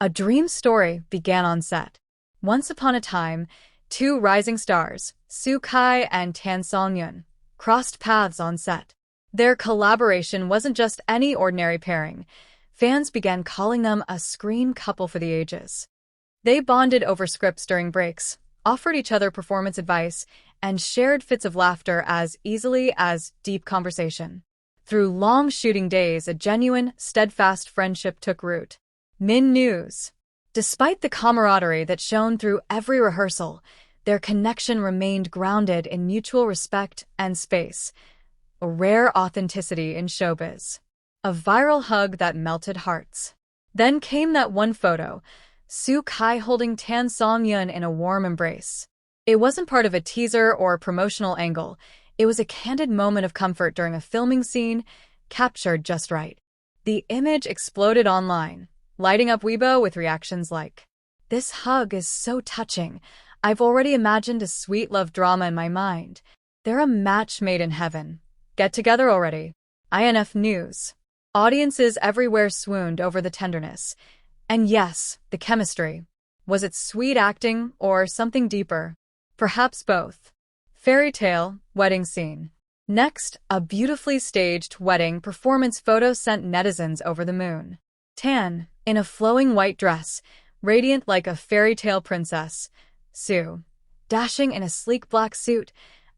A dream story began on set. Once upon a time, two rising stars, Soo Kai and Tan Songyun, crossed paths on set. Their collaboration wasn't just any ordinary pairing. Fans began calling them a screen couple for the ages. They bonded over scripts during breaks, offered each other performance advice, and shared fits of laughter as easily as deep conversation. Through long shooting days, a genuine, steadfast friendship took root. Min News. Despite the camaraderie that shone through every rehearsal, their connection remained grounded in mutual respect and space, a rare authenticity in showbiz. A viral hug that melted hearts. Then came that one photo, Soo Kai holding Tan Songyun in a warm embrace. It wasn't part of a teaser or promotional angle. It was a candid moment of comfort during a filming scene, captured just right. The image exploded online, lighting up Weibo with reactions like, "This hug is so touching. I've already imagined a sweet love drama in my mind. They're a match made in heaven. Get together already." INF News. Audiences everywhere swooned over the tenderness. And yes, the chemistry. Was it sweet acting or something deeper? Perhaps both. Fairy tale, wedding scene. Next, a beautifully staged wedding performance photo sent netizens over the moon. Tan, in a flowing white dress, radiant like a fairy tale princess. Soo, dashing in a sleek black suit,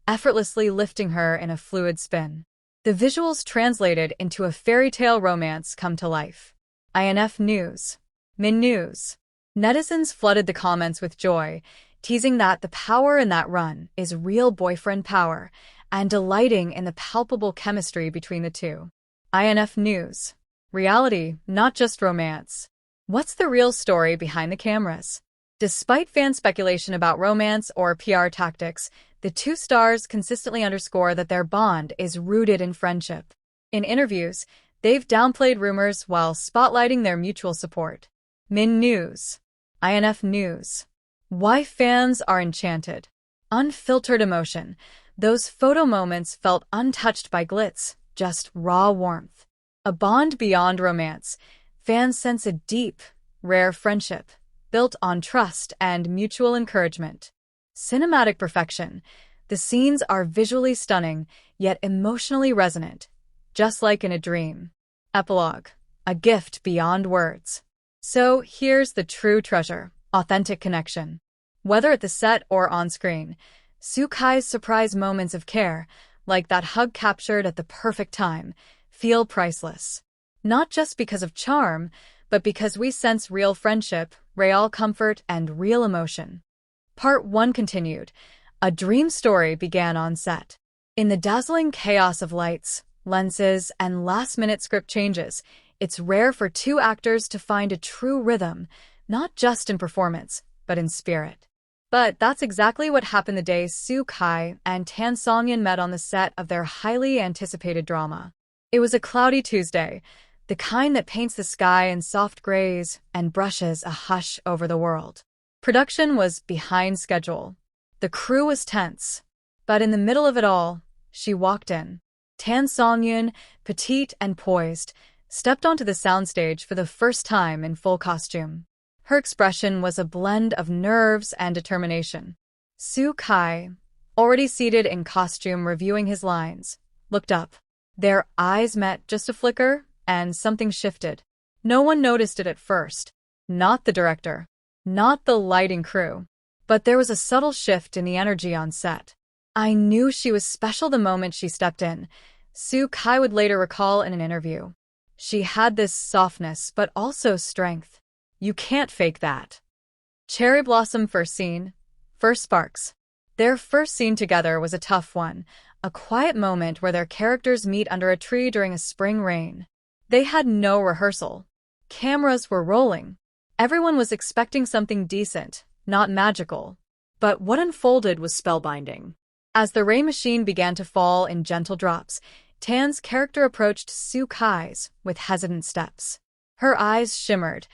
effortlessly lifting her in a fluid spin. The visuals translated into a fairy tale romance come to life. INF News. Min News. Netizens flooded the comments with joy, teasing that the power in that run is real boyfriend power, and delighting in the palpable chemistry between the two. INF News. Reality, not just romance. What's the real story behind the cameras? Despite fan speculation about romance or PR tactics, the two stars consistently underscore that their bond is rooted in friendship. In interviews, they've downplayed rumors while spotlighting their mutual support. Min News. INF News. Why fans are enchanted. Unfiltered emotion. Those photo moments felt untouched by glitz, just raw warmth. A bond beyond romance. Fans sense a deep, rare friendship, built on trust and mutual encouragement. Cinematic perfection. The scenes are visually stunning, yet emotionally resonant, just like in a dream. Epilogue. A gift beyond words. So here's the true treasure, authentic connection. Whether at the set or on screen, Soo Kai's surprise moments of care, like that hug captured at the perfect time, feel priceless. Not just because of charm, but because we sense real friendship, real comfort, and real emotion. Part 1 continued. A dream story began on set. In the dazzling chaos of lights, lenses, and last-minute script changes, it's rare for two actors to find a true rhythm, not just in performance, but in spirit. But that's exactly what happened the day Soo Kai and Tan Songyun met on the set of their highly anticipated drama. It was a cloudy Tuesday, the kind that paints the sky in soft grays and brushes a hush over the world. Production was behind schedule. The crew was tense. But in the middle of it all, she walked in. Tan Songyun, petite and poised, stepped onto the soundstage for the first time in full costume. Her expression was a blend of nerves and determination. Soo Kai, already seated in costume reviewing his lines, looked up. Their eyes met just a flicker, and something shifted. No one noticed it at first. Not the director. Not the lighting crew. But there was a subtle shift in the energy on set. "I knew she was special the moment she stepped in," Soo Kai would later recall in an interview. "She had this softness, but also strength. You can't fake that." Cherry Blossom first scene. First sparks. Their first scene together was a tough one, a quiet moment where their characters meet under a tree during a spring rain. They had no rehearsal. Cameras were rolling. Everyone was expecting something decent, not magical. But what unfolded was spellbinding. As the rain machine began to fall in gentle drops, Tan's character approached Soo Kai's with hesitant steps. Her eyes shimmered,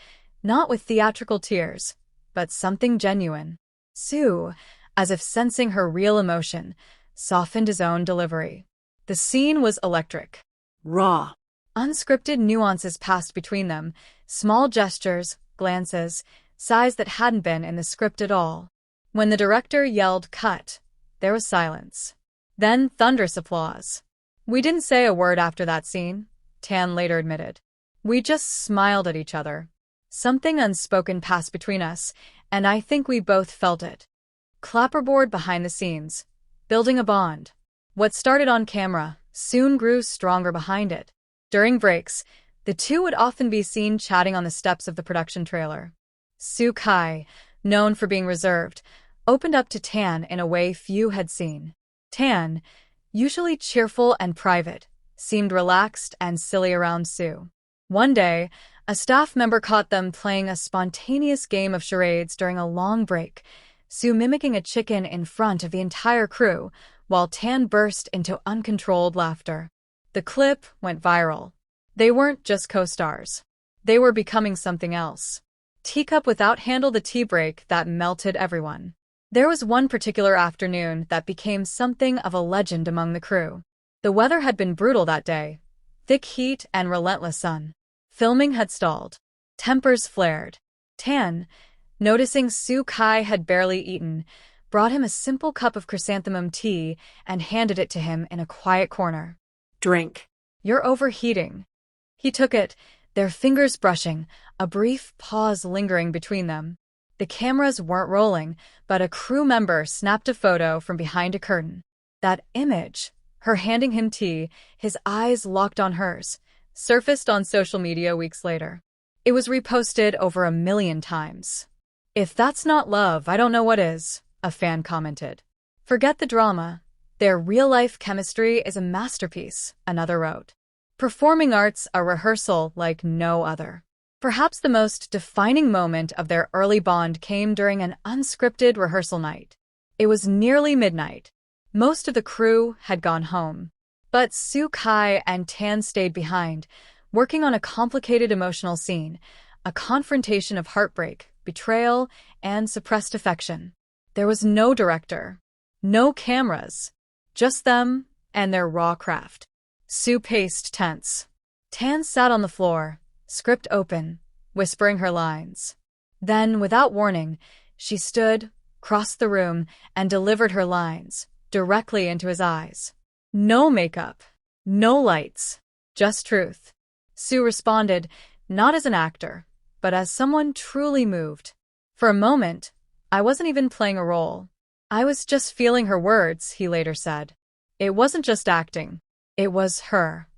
not with theatrical tears, but something genuine. Soo, as if sensing her real emotion, softened his own delivery. The scene was electric. Raw. Unscripted nuances passed between them, small gestures, glances, sighs that hadn't been in the script at all. When the director yelled cut, there was silence. Then thunderous applause. We didn't say a word after that scene, Tan later admitted. We just smiled at each other. Something unspoken passed between us, and I think we both felt it. Clapperboard behind the scenes, building a bond. What started on camera soon grew stronger behind it. During breaks, the two would often be seen chatting on the steps of the production trailer. Soo Kai, known for being reserved, opened up to Tan in a way few had seen. Tan, usually cheerful and private, seemed relaxed and silly around Soo. One day, a staff member caught them playing a spontaneous game of charades during a long break, Soo mimicking a chicken in front of the entire crew, while Tan burst into uncontrolled laughter. The clip went viral. They weren't just co-stars. They were becoming something else. Teacup without handle, the tea break that melted everyone. There was one particular afternoon that became something of a legend among the crew. The weather had been brutal that day. Thick heat and relentless sun. Filming had stalled. Tempers flared. Tan, noticing Soo Kai had barely eaten, brought him a simple cup of chrysanthemum tea and handed it to him in a quiet corner. Drink. You're overheating. He took it, their fingers brushing, a brief pause lingering between them. The cameras weren't rolling, but a crew member snapped a photo from behind a curtain. That image, her handing him tea, his eyes locked on hers, surfaced on social media weeks later. It was reposted over 1 million times. "If that's not love, I don't know what is," a fan commented. "Forget the drama. Their real-life chemistry is a masterpiece," another wrote. "Performing arts a rehearsal like no other." Perhaps the most defining moment of their early bond came during an unscripted rehearsal night. It was nearly midnight. Most of the crew had gone home. But Soo Kai and Tan stayed behind, working on a complicated emotional scene, a confrontation of heartbreak, betrayal, and suppressed affection. There was no director, no cameras, just them and their raw craft. Soo paced tense. Tan sat on the floor, script open, whispering her lines. Then, without warning, she stood, crossed the room, and delivered her lines, directly into his eyes. No makeup, no lights, just truth. Soo responded, not as an actor, but as someone truly moved. For a moment, I wasn't even playing a role. I was just feeling her words, he later said. It wasn't just acting. It was her.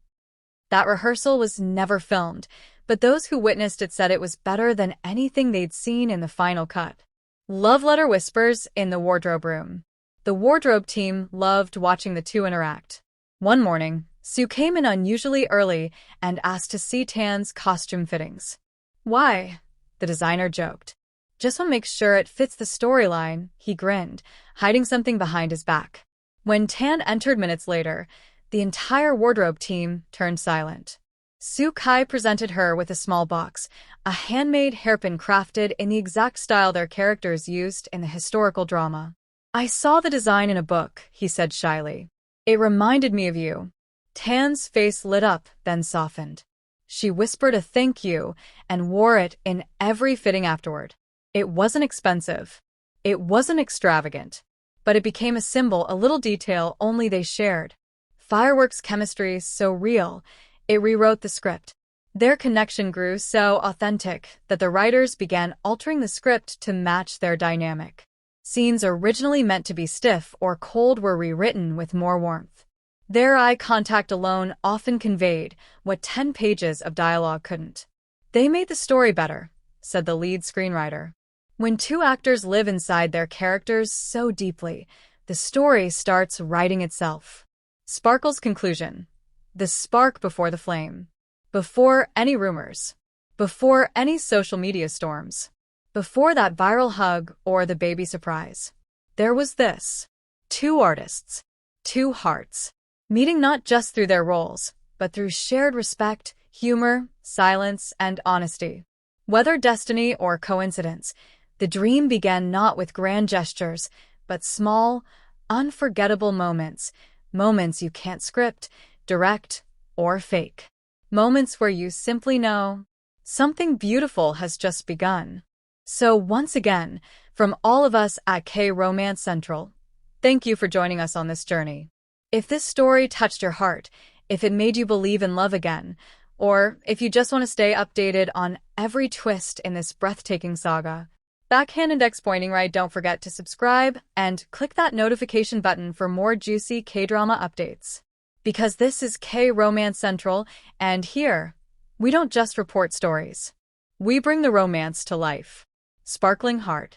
That rehearsal was never filmed, but those who witnessed it said it was better than anything they'd seen in the final cut. Love letter whispers in the wardrobe room. The wardrobe team loved watching the two interact. One morning, Soo came in unusually early and asked to see Tan's costume fittings. "Why?" the designer joked. "Just want to make sure it fits the storyline," he grinned, hiding something behind his back. When Tan entered minutes later, the entire wardrobe team turned silent. Soo Kai presented her with a small box, a handmade hairpin crafted in the exact style their characters used in the historical drama. "I saw the design in a book," he said shyly. "It reminded me of you." Tan's face lit up, then softened. She whispered a thank you and wore it in every fitting afterward. It wasn't expensive. It wasn't extravagant. But it became a symbol, a little detail only they shared. Fireworks chemistry so real, it rewrote the script. Their connection grew so authentic that the writers began altering the script to match their dynamic. Scenes originally meant to be stiff or cold were rewritten with more warmth. Their eye contact alone often conveyed what 10 pages of dialogue couldn't. "They made the story better," said the lead screenwriter. When two actors live inside their characters so deeply, the story starts writing itself. Sparkle's conclusion. The spark before the flame. Before any rumors. Before any social media storms. Before that viral hug or the baby surprise. There was this. Two artists. Two hearts. Meeting not just through their roles, but through shared respect, humor, silence, and honesty. Whether destiny or coincidence, the dream began not with grand gestures, but small, unforgettable moments. Moments you can't script, direct, or fake. Moments where you simply know Something beautiful has just begun. So once again, from all of us at K-Romance Central, thank you for joining us on this journey. If this story touched your heart, if it made you believe in love again, or if you just want to stay updated on every twist in this breathtaking saga, backhand index pointing right, don't forget to subscribe and click that notification button for more juicy K-drama updates. Because this is K-Romance Central, and here, we don't just report stories. We bring the romance to life. Sparkling Heart.